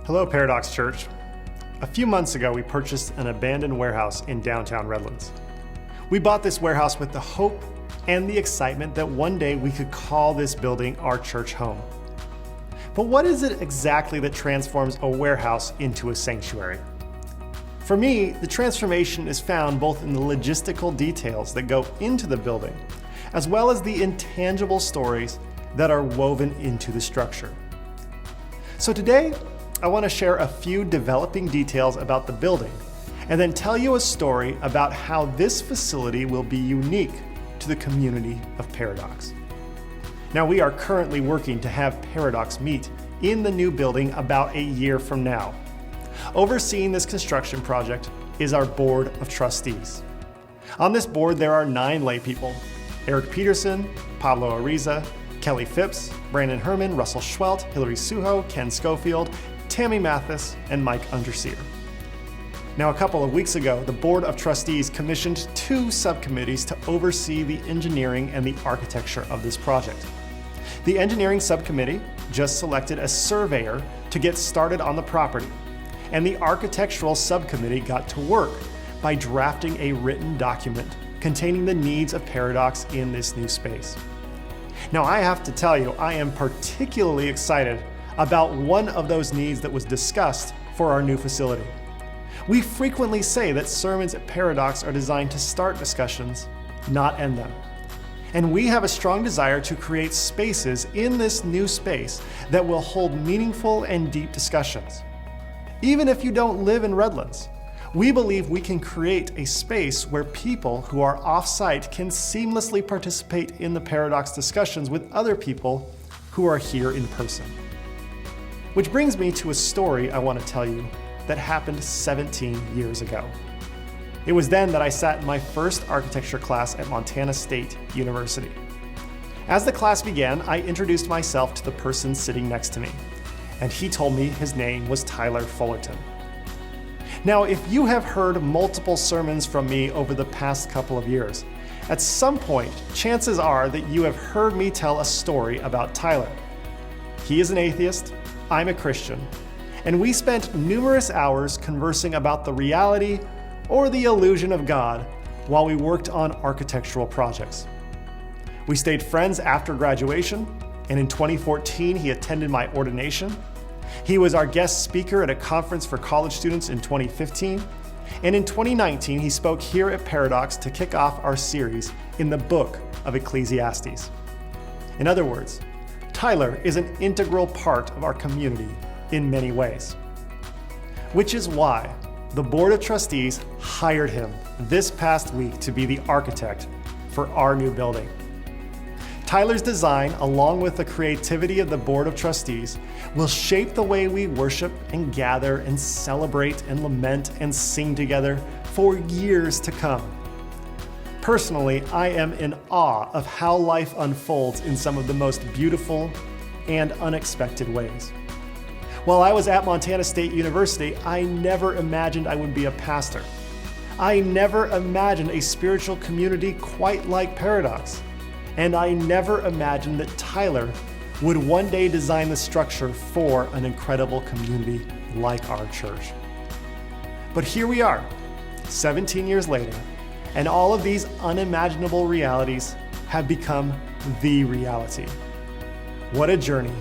Hello, Paradox Church. A few months ago, we purchased an abandoned warehouse in downtown Redlands. We bought this warehouse with the hope and the excitement that one day we could call this building our church home. But what is it exactly that transforms a warehouse into a sanctuary? For me, the transformation is found both in the logistical details that go into the building, as well as the intangible stories that are woven into the structure. So today, I want to share a few developing details about the building, and then tell you a story about how this facility will be unique to the community of Paradox. Now, we are currently working to have Paradox meet in the new building about a year from now. Overseeing this construction project is our Board of Trustees. On this board, there are 9 lay people: Eric Peterson, Pablo Ariza, Kelly Phipps, Brandon Herman, Russell Schwelt, Hillary Suho, Ken Schofield, Tammy Mathis, and Mike Underseer. Now, a couple of weeks ago, the Board of Trustees commissioned 2 subcommittees to oversee the engineering and the architecture of this project. The engineering subcommittee just selected a surveyor to get started on the property, and the architectural subcommittee got to work by drafting a written document containing the needs of Paradox in this new space. Now, I have to tell you, I am particularly excited about one of those needs that was discussed for our new facility. We frequently say that sermons at Paradox are designed to start discussions, not end them. And we have a strong desire to create spaces in this new space that will hold meaningful and deep discussions. Even if you don't live in Redlands, we believe we can create a space where people who are off-site can seamlessly participate in the Paradox discussions with other people who are here in person. Which brings me to a story I want to tell you that happened 17 years ago. It was then that I sat in my first architecture class at Montana State University. As the class began, I introduced myself to the person sitting next to me, and he told me his name was Tyler Fullerton. Now, if you have heard multiple sermons from me over the past couple of years, at some point, chances are that you have heard me tell a story about Tyler. He is an atheist, I'm a Christian, and we spent numerous hours conversing about the reality or the illusion of God while we worked on architectural projects. We stayed friends after graduation, and in 2014 he attended my ordination. He was our guest speaker at a conference for college students in 2015, and in 2019 he spoke here at Paradox to kick off our series in the book of Ecclesiastes. In other words, Tyler is an integral part of our community in many ways. Which is why the Board of Trustees hired him this past week to be the architect for our new building. Tyler's design, along with the creativity of the Board of Trustees, will shape the way we worship and gather and celebrate and lament and sing together for years to come. Personally, I am in awe of how life unfolds in some of the most beautiful and unexpected ways. While I was at Montana State University, I never imagined I would be a pastor. I never imagined a spiritual community quite like Paradox. And I never imagined that Tyler would one day design the structure for an incredible community like our church. But here we are, 17 years later, and all of these unimaginable realities have become the reality. What a journey,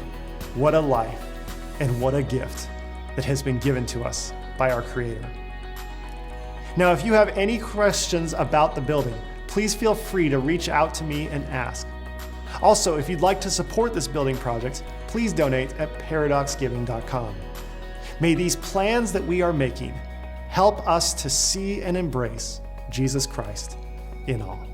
what a life, and what a gift that has been given to us by our Creator. Now, if you have any questions about the building, please feel free to reach out to me and ask. Also, if you'd like to support this building project, please donate at paradoxgiving.com. May these plans that we are making help us to see and embrace Jesus Christ in all.